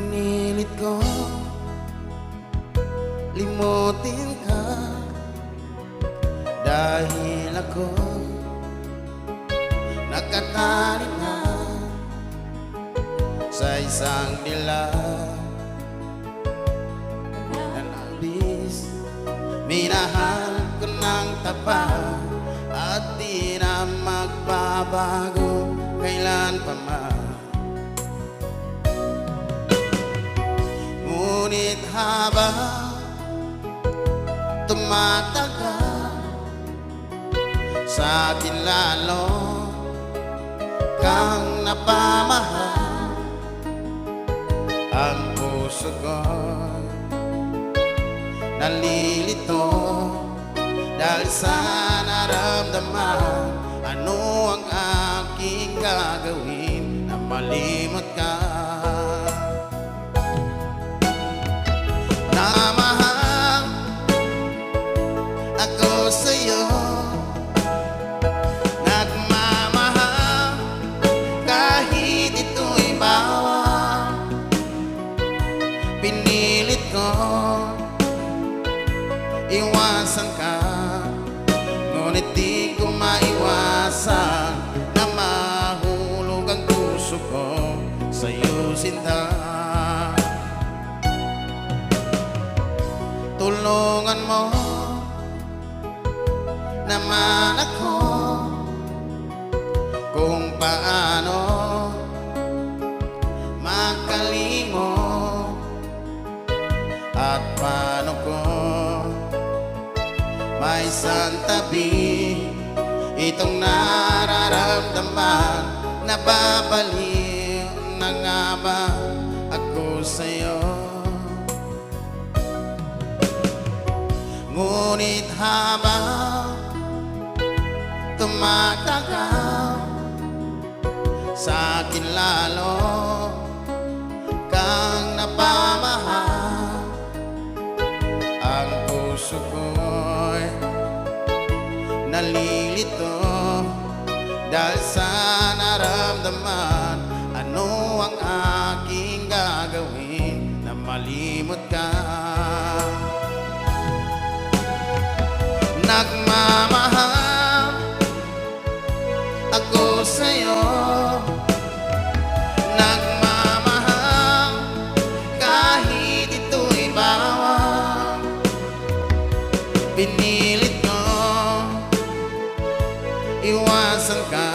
Pinilit ko limutin ka dahil ako nakatali na sa isang dilag na labis. Minahal ko ng tapat at di na magbabago kailan pa man. Ngunit habang tumatagal, sa akin lalo kang napamahal. Ang puso ko nalilito dahil sa naramdaman. Ano ang aking gagawin na malimot ka? Namahal ako sa'yo, nagmamahal kahit ito'y bawal. Pinilit ko iwasan ka, ngunit di ko maiwasan na mahulog ang puso ko sa'yo, sinta. Tulungan mo naman ako kung paano makalimot at paano ko may santabi itong nararamdaman. Nababaliw na nga ba ako sa'yo? Ngunit habang tumatagal, sa akin lalo kang napamahal. Ang puso ko'y nalilito dahil sa naramdaman. Ano ang aking gagawin na malimot ka? Nagmamahal ako sa'yo, nagmamahal kahit ito'y bawal. Pinilit ko iwasan ka,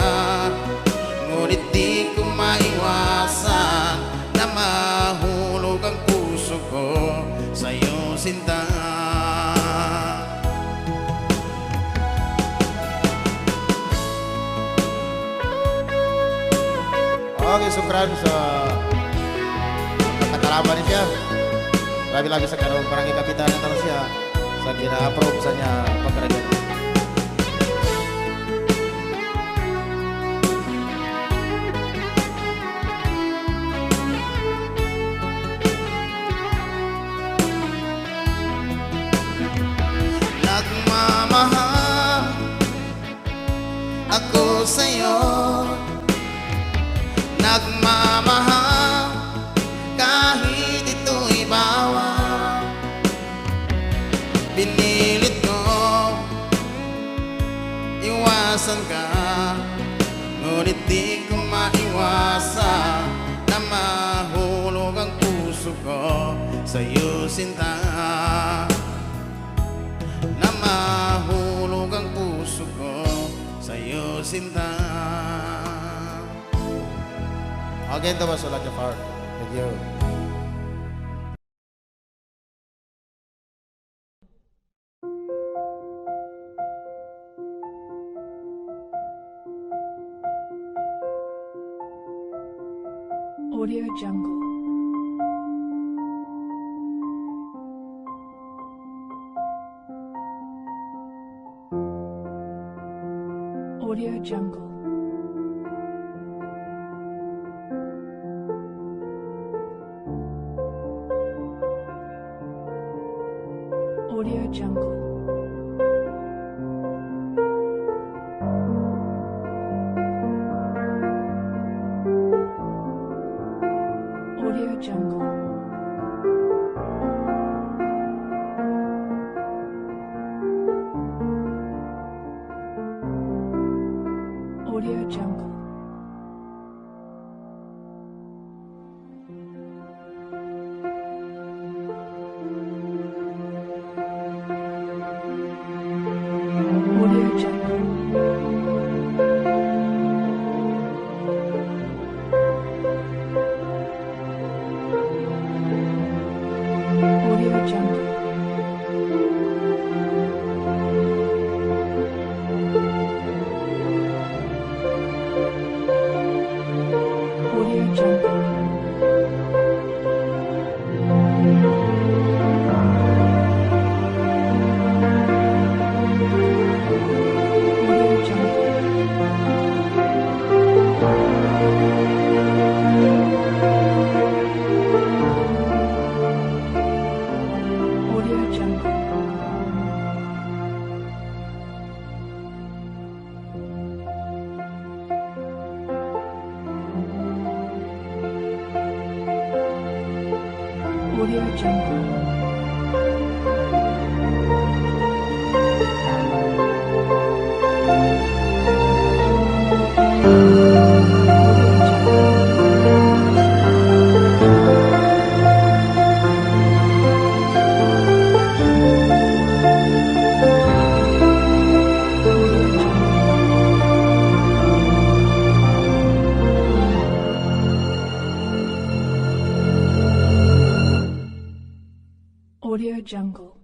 ngunit di ko maiwasan na mahulog ang puso ko sa'yo, sinta. Okay, sukran sa katalaman niya. Labi-labi sa kanong barangay kapitan na talo siya sa gina-approve sa niya pagkaragyan. Nagmamahal ako sa'yo, nagmamahal kahit ito'y bawal. Pinilit ko iwasan ka, ngunit di ko maiwasan na mahulog ang puso ko sa'yo, sinta. Na mahulog ang puso ko sa'yo, sinta. Again, that was Elijah Farr. Thank you. Audio Jungle. Audio Jungle. Audio Jungle. Audio Jungle. Jungle. Audio Jungle. Audio Jungle. Audio Jungle. Audio Jungle. Audio Jungle.